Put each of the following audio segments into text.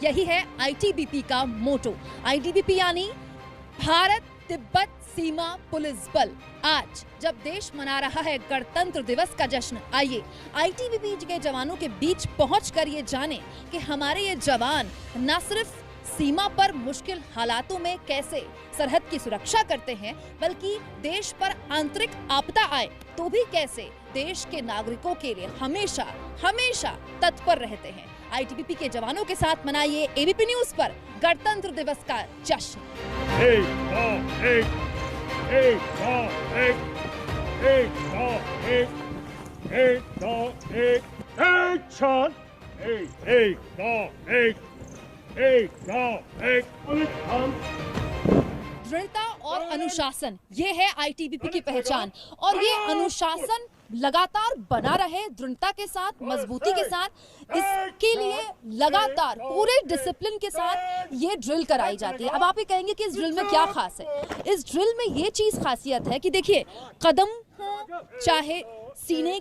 यही है आईटीबीपी का मोटो। आईटीबीपी यानी भारत तिब्बत सीमा पुलिस बल। आज जब देश मना रहा है गणतंत्र दिवस का जश्न, आइए आईटीबीपी के जवानों के बीच पहुंचकर ये जाने कि हमारे ये जवान न सिर्फ सीमा पर मुश्किल हालातों में कैसे सरहद की सुरक्षा करते हैं, बल्कि देश पर आंतरिक आपदा आए तो भी कैसे देश के नागरिकों के लिए हमेशा हमेशा तत्पर रहते हैं। आईटीबीपी के जवानों के साथ मनाइए एबीपी न्यूज पर गणतंत्र दिवस का जश्न। दृढ़ता और अनुशासन, ये है आईटीबीपी की पहचान। और ये अनुशासन लगातार बना रहे दृढ़ता के साथ, मजबूती के साथ, इसके लिए लगातार पूरे डिसिप्लिन के साथ ये ड्रिल कराई जाती है। अब आप ये कहेंगे कि इस ड्रिल में क्या खास है? इस ड्रिल में ये चीज खासियत है कि देखिए, कदम हो चाहे सीने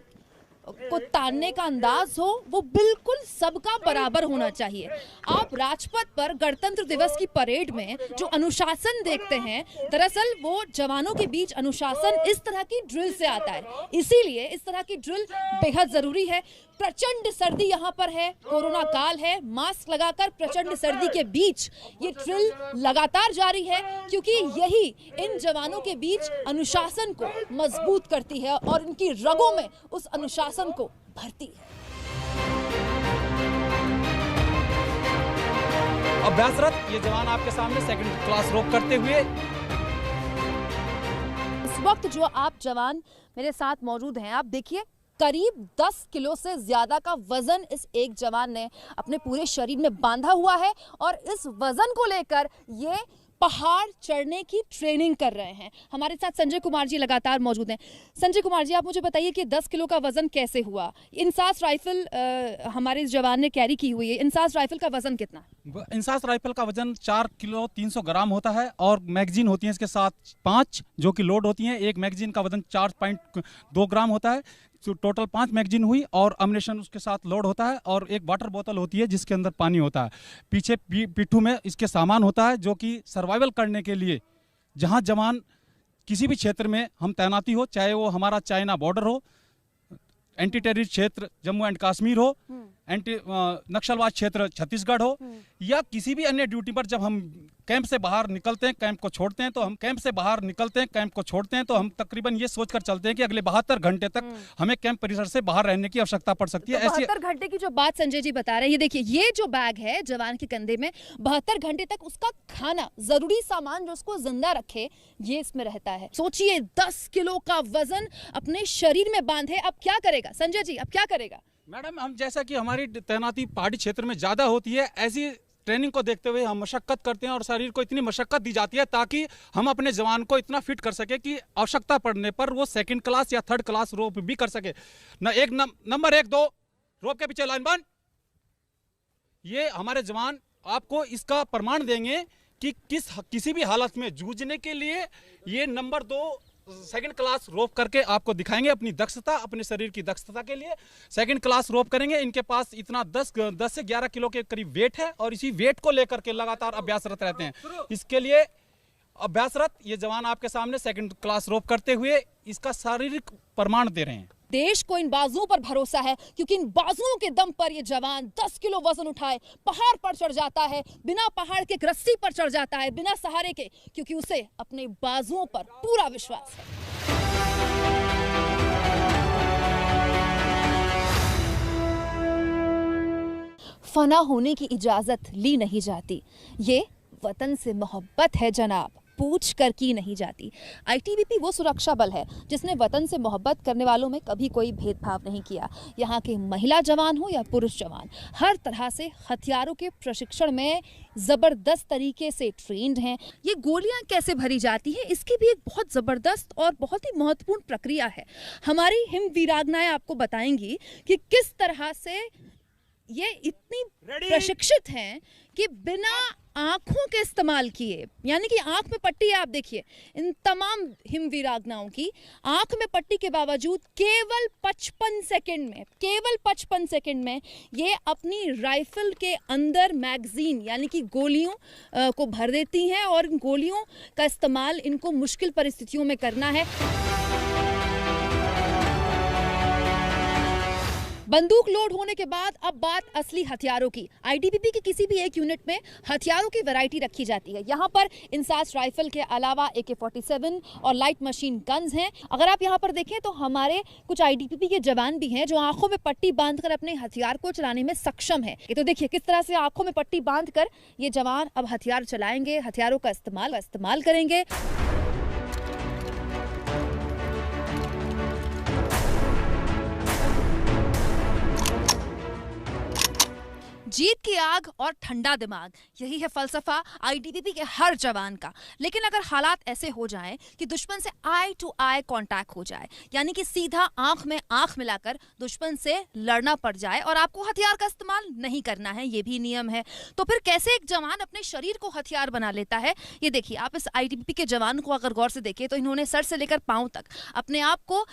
को तानने का अंदाज हो, वो बिल्कुल सबका बराबर होना चाहिए। आप राजपथ पर गणतंत्र दिवस की परेड में जो अनुशासन देखते हैं, दरअसल वो जवानों के बीच अनुशासन इस तरह की ड्रिल से आता है। इसीलिए इस तरह की ड्रिल बेहद जरूरी है। प्रचंड सर्दी यहाँ पर है, कोरोना काल है, मास्क लगाकर प्रचंड सर्दी के बीच ये ड्रिल लगातार जारी है, क्योंकि यही इन जवानों के बीच अनुशासन को मजबूत करती है और इनकी रगों में उस अनुशासन को भरती है। अभ्यासरत ये जवान आपके सामने सेकंड क्लास रोप करते हुए। इस वक्त जो आप जवान मेरे साथ मौजूद हैं, आप देखिए करीब 10 किलो से ज्यादा का वजन इस एक जवान ने अपने पूरे शरीर में बांधा हुआ है और इस वजन को लेकर ये पहाड़ चढ़ने की ट्रेनिंग कर रहे हैं। हमारे साथ संजय कुमार जी लगातार मौजूद हैं। संजय कुमार जी, आप मुझे बताइए कि 10 किलो का वजन कैसे हुआ? इंसास राइफल हमारे इस जवान ने कैरी की हुई है। इंसास राइफल का वजन कितना? इंसास राइफल का वजन 4 किलो 300 ग्राम होता है और मैगजीन होती है इसके साथ 5 जो कि लोड होती हैं। एक मैगजीन का वजन 4.2 ग्राम होता है। तो टोटल 5 मैगजीन हुई और अम्युनिशन उसके साथ लोड होता है और एक वाटर बोतल होती है जिसके अंदर पानी होता है। पीछे पिट्ठू में इसके सामान होता है जो कि सर्वाइवल करने के लिए जहां जवान किसी भी क्षेत्र में हम तैनाती हो, चाहे वो हमारा चाइना बॉर्डर हो, एंटी टेररिस्ट क्षेत्र जम्मू एंड कश्मीर हो, एंटी नक्सलवाद क्षेत्र छत्तीसगढ़ हो, या किसी भी अन्य ड्यूटी पर जब हम कैंप से बाहर निकलते हैं, कैंप को छोड़ते हैं, तो हम कैंप से बाहर निकलते हैं, कैंप को छोड़ते हैं, तो हम तकरीबन ये सोचकर चलते हैं कि अगले 72 घंटे तक हमें कैंप परिसर से बाहर रहने की आवश्यकता पड़ सकती है। तो 72 घंटे की जो बात संजय जी बता रहे हैं, ये देखिए, ये जो बैग है जवान के कंधे में, 72 घंटे तक उसका खाना, जरूरी सामान जो उसको जिंदा रखे, ये इसमें रहता है। सोचिए 10 किलो का वजन अपने शरीर में बांधे, अब क्या करेगा संजय जी? अब क्या करेगा? मैडम, हम जैसा कि हमारी तैनाती पहाड़ी क्षेत्र में ज्यादा होती है, ऐसी ट्रेनिंग को देखते हुए हम मशक्कत करते हैं और शरीर को इतनी मशक्कत दी जाती है ताकि हम अपने जवान को इतना फिट कर सके कि आवश्यकता पड़ने पर वो सेकंड क्लास या थर्ड क्लास रोप भी कर सके। नंबर 1 2 रोप के पीछे लाइन बन। ये हमारे जवान आपको इसका प्रमाण देंगे कि किसी भी हालत में जूझने के लिए ये नंबर 2 सेकंड क्लास रोप करके आपको दिखाएंगे अपनी दक्षता, अपने शरीर की दक्षता के लिए सेकंड क्लास रोप करेंगे। इनके पास इतना 10 से 11 किलो के करीब वेट है और इसी वेट को लेकर के लगातार अभ्यासरत रहते हैं। इसके लिए अभ्यासरत ये जवान आपके सामने सेकंड क्लास रोप करते हुए इसका शारीरिक प्रमाण दे रहे हैं। देश को इन बाजुओं पर भरोसा है, क्योंकि इन बाजुओं के दम पर ये जवान 10 किलो वजन उठाए पहाड़ पर चढ़ जाता है, बिना पहाड़ के रस्सी पर चढ़ जाता है, बिना सहारे के, क्योंकि उसे अपने बाजुओं पर पूरा विश्वास है। फना होने की इजाजत ली नहीं जाती, ये वतन से मोहब्बत है जनाब, पूछ कर की नहीं जाती। आईटीबीपी वो सुरक्षा बल है जिसने वतन से मोहब्बत करने वालों में कभी कोई भेदभाव नहीं किया। यहाँ के महिला जवान हो या पुरुष जवान, हर तरह से हथियारों के प्रशिक्षण में ज़बरदस्त तरीके से ट्रेंड हैं। ये गोलियां कैसे भरी जाती हैं, इसकी भी एक बहुत ज़बरदस्त और बहुत ही महत्वपूर्ण प्रक्रिया है। हमारी हिम वीरांगनाएं आपको बताएंगी कि किस तरह से ये इतनी प्रशिक्षित हैं कि बिना आंखों के इस्तेमाल किए, यानी कि आंख में पट्टी है, आप देखिए इन तमाम हिमवीरांगनाओं की आंख में पट्टी के बावजूद केवल 55 सेकंड में ये अपनी राइफल के अंदर मैगजीन यानी कि गोलियों को भर देती हैं और इन गोलियों का इस्तेमाल इनको मुश्किल परिस्थितियों में करना है। बंदूक लोड होने के बाद अब बात असली हथियारों की। आईटीबीपी की किसी भी एक यूनिट में हथियारों की वैरायटी रखी जाती है। यहाँ पर इंसास राइफल के अलावा AK-47 और लाइट मशीन गन्स हैं। अगर आप यहाँ पर देखें तो हमारे कुछ आईटीबीपी के जवान भी हैं जो आंखों में पट्टी बांधकर अपने हथियार को चलाने में सक्षम है। ये तो देखिए किस तरह से आंखों में पट्टी बांधकर ये जवान अब हथियार चलाएंगे, हथियारों का इस्तेमाल करेंगे। जीत की आग और ठंडा दिमाग, यही है फलसफा आईटीबीपी के हर जवान का। लेकिन अगर हालात ऐसे हो जाएं कि दुश्मन से आई टू आई कांटेक्ट हो जाए, यानी कि सीधा आंख में आंख मिलाकर दुश्मन से लड़ना पड़ जाए और आपको हथियार का इस्तेमाल नहीं करना है, ये भी नियम है, तो फिर कैसे एक जवान अपने शरीर को हथियार बना लेता है? ये देखिए, आप इस आईटीबीपी के जवान को अगर गौर से देखें तो इन्होंने सर से लेकर पांव तक अपने आप को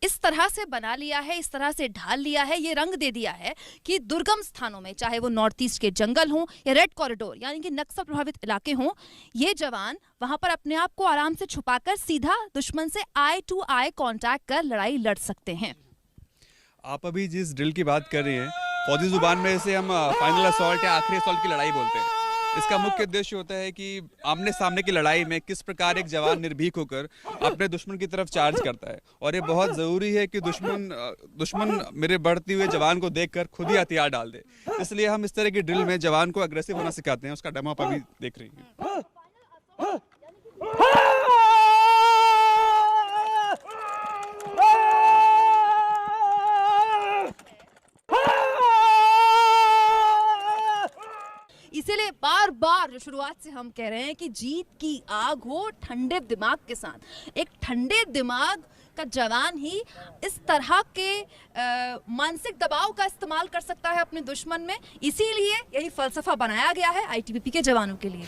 इस तरह से बना लिया है, इस तरह से ढाल लिया है, ये रंग दे दिया है कि दुर्गम स्थानों में, चाहे वो नॉर्थ ईस्ट के जंगल हों या रेड कॉरिडोर यानी कि नक्सल प्रभावित इलाके हों, ये जवान वहां पर अपने आप को आराम से छुपाकर सीधा दुश्मन से आई टू आई कांटेक्ट कर लड़ाई लड़ सकते हैं। आप अभी जिस ड्रिल की बात कर रही हैं, फौजी जुबान में इसे हम फाइनल असॉल्ट या आखिरी असॉल्ट की लड़ाई बोलते हैं। इसका मुख्य उद्देश्य होता है कि आमने सामने की लड़ाई में किस प्रकार एक जवान निर्भीक होकर अपने दुश्मन की तरफ चार्ज करता है, और ये बहुत ज़रूरी है कि दुश्मन मेरे बढ़ते हुए जवान को देखकर खुद ही हथियार डाल दे। इसलिए हम इस तरह की ड्रिल में जवान को अग्रेसिव होना सिखाते हैं। उसका डेमो आप अभी देख रही हैं। इसीलिए बार बार जो शुरुआत से हम कह रहे हैं कि जीत की आग हो ठंडे दिमाग के साथ। एक ठंडे दिमाग का जवान ही इस तरह के मानसिक दबाव का इस्तेमाल कर सकता है अपने दुश्मन में। इसीलिए यही फलसफा बनाया गया है आईटीबीपी के जवानों के लिए।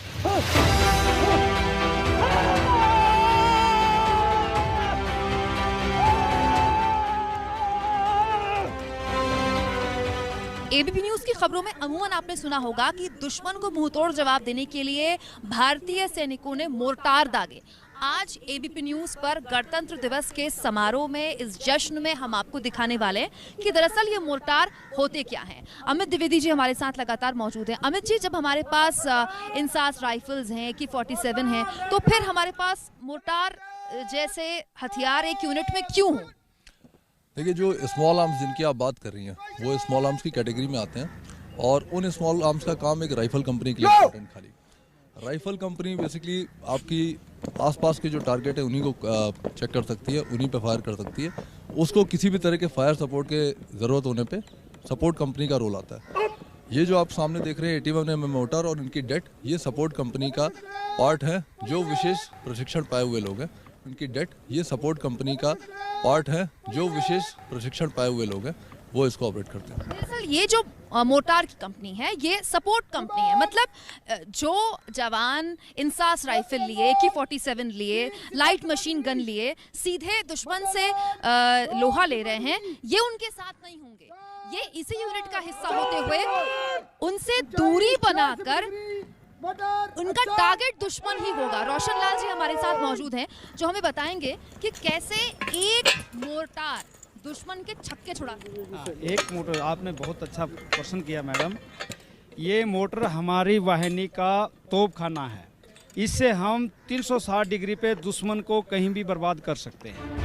एबीपी न्यूज की खबरों में अमूमन आपने सुना होगा कि दुश्मन को मुंहतोड़ जवाब देने के लिए भारतीय सैनिकों ने मोर्टार दागे। आज एबीपी न्यूज पर गणतंत्र दिवस के समारोह में, इस जश्न में हम आपको दिखाने वाले हैं कि दरअसल ये मोर्टार होते क्या हैं। अमित द्विवेदी जी हमारे साथ लगातार मौजूद हैं। अमित जी, जब हमारे पास इंसास राइफल्स हैं, AK-47 हैं, तो फिर हमारे पास मोर्टार जैसे हथियार एक यूनिट में क्यों हों? देखिए, जो स्मॉल आर्म्स जिनकी आप बात कर रही हैं वो स्मॉल आर्म्स की कैटेगरी में आते हैं, और उन स्मॉल आर्म्स का काम एक राइफल कंपनी के लिए इम्पोर्टेंट। खाली राइफल कंपनी बेसिकली आपकी आसपास के जो टारगेट है उन्हीं को चेक कर सकती है, उन्हीं पे फायर कर सकती है। उसको किसी भी तरह के फायर सपोर्ट के ज़रूरत होने पे सपोर्ट कंपनी का रोल आता है। ये जो आप सामने देख रहे हैं 81 mm मोटर और इनकी डेट, ये सपोर्ट कंपनी का पार्ट है। जो विशेष प्रशिक्षण पाए हुए लोग हैं उनकी डेट, ये सपोर्ट कंपनी का पार्ट है। जो विशेष प्रशिक्षण पाए हुए लोग हैं वो इसको ऑपरेट करते हैं। दरअसल ये जो मोटार की कंपनी है ये सपोर्ट कंपनी है। मतलब जो जवान इंसास राइफल लिए, AK-47 लिए, लाइट मशीन गन लिए, सीधे दुश्मन से लोहा ले रहे हैं, ये उनके साथ नहीं होंगे। ये इसी यूनिट का हिस्सा होते हुए उनसे दूरी बनाकर उनका टारगेट दुश्मन ही होगा। रोशन लाल जी हमारे साथ मौजूद हैं जो हमें बताएंगे कि कैसे एक मोर्टार दुश्मन के छक्के छुड़ाते हैं। एक मोटर, आपने बहुत अच्छा क्वेश्चन किया मैडम। ये मोटर हमारी वाहिनी का तोपखाना है। इससे हम 360 डिग्री पे दुश्मन को कहीं भी बर्बाद कर सकते हैं।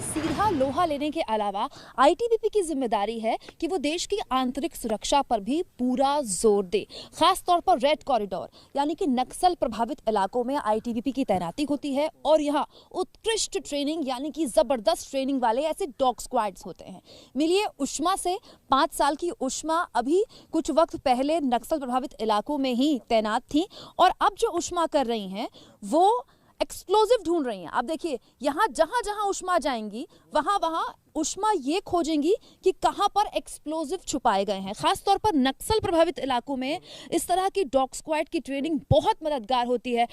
से सीधा लोहा लेने के अलावा आईटीबीपी की जिम्मेदारी है कि वो देश की आंतरिक सुरक्षा पर भी पूरा जोर दे। खास तौर पर रेड कॉरिडोर यानी कि नक्सल प्रभावित इलाकों में आईटीबीपी की तैनाती होती है और यहाँ उत्कृष्ट ट्रेनिंग यानी कि जबरदस्त ट्रेनिंग वाले ऐसे डॉग स्क्वाड्स होते हैं। मिलिए उष्मा से। 5 साल की उष्मा अभी कुछ वक्त पहले नक्सल प्रभावित इलाकों में ही तैनात थी और अब जो उष्मा कर रही हैं वो एक्सप्लोजिव ढूंढ रही हैं। आप देखिए यहाँ जहां जहां उष्मा जाएंगी वहां वहां उष्मा ये खोजेंगी कि कहां पर एक्सप्लोजिव छुपाए गए हैं। खास तौर पर नक्सल प्रभावित इलाकों में इस तरह की डॉग स्क्वाड की ट्रेनिंग बहुत मददगार होती है।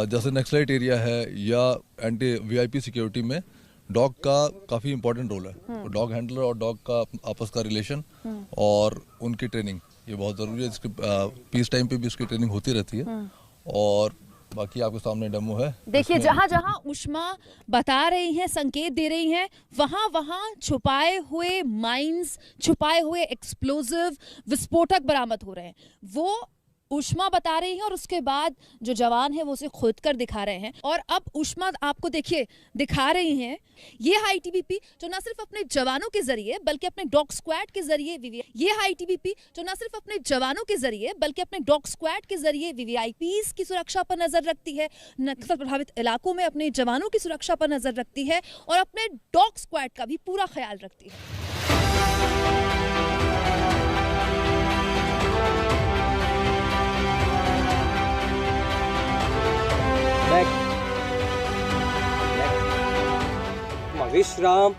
जैसे नक्सलाइट एरिया है या एंटी वीआईपी सिक्योरिटी में डॉग का काफ़ी इंपॉर्टेंट रोल है। तो डॉग हैंडलर और डॉग का आपस का रिलेशन और उनकी ट्रेनिंग ये बहुत ज़रूरी है। इसके पीस टाइम पे भी उसकी ट्रेनिंग होती रहती है। और बाकी आपके सामने डेमो है। देखिए जहां जहां उष्मा बता रही हैं, संकेत दे रही हैं, वहां वहां छुपाए हुए माइंस, छुपाए हुए एक्सप्लोजिव विस्फोटक बरामद हो रहे हैं। वो उष्मा बता रही है और उसके बाद जो जवान है वो उसे खोद कर दिखा रहे हैं। और अब उष्मा आपको देखिए दिखा रही हैं। ये है आईटीबीपी जो न सिर्फ अपने जवानों के जरिए बल्कि अपने डॉग स्क्वाड के जरिए ये है आईटीबीपी जो न सिर्फ अपने जवानों के जरिए बल्कि अपने डॉग स्क्वाड के जरिए वीवीआईपीज की सुरक्षा पर नजर रखती है, नक्सल प्रभावित इलाकों में अपने जवानों की सुरक्षा पर नजर रखती है और अपने डॉग स्क्वाड का भी पूरा ख्याल रखती है। विश्राम,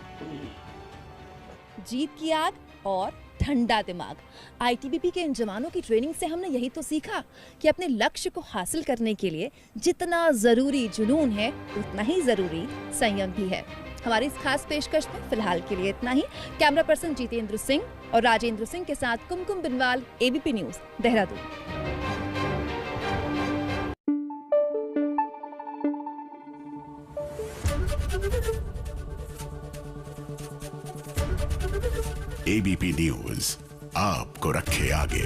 जीत की आग और ठंडा दिमाग। आईटीबीपी के इन जवानों की ट्रेनिंग से हमने यही तो सीखा कि अपने लक्ष्य को हासिल करने के लिए जितना जरूरी जुनून है उतना ही जरूरी संयम भी है। हमारी इस खास पेशकश में फिलहाल के लिए इतना ही। कैमरा पर्सन जितेंद्र सिंह और राजेंद्र सिंह के साथ Kumkum Binwal, ABP news, Dehradun. ABP news आपको रखे आगे।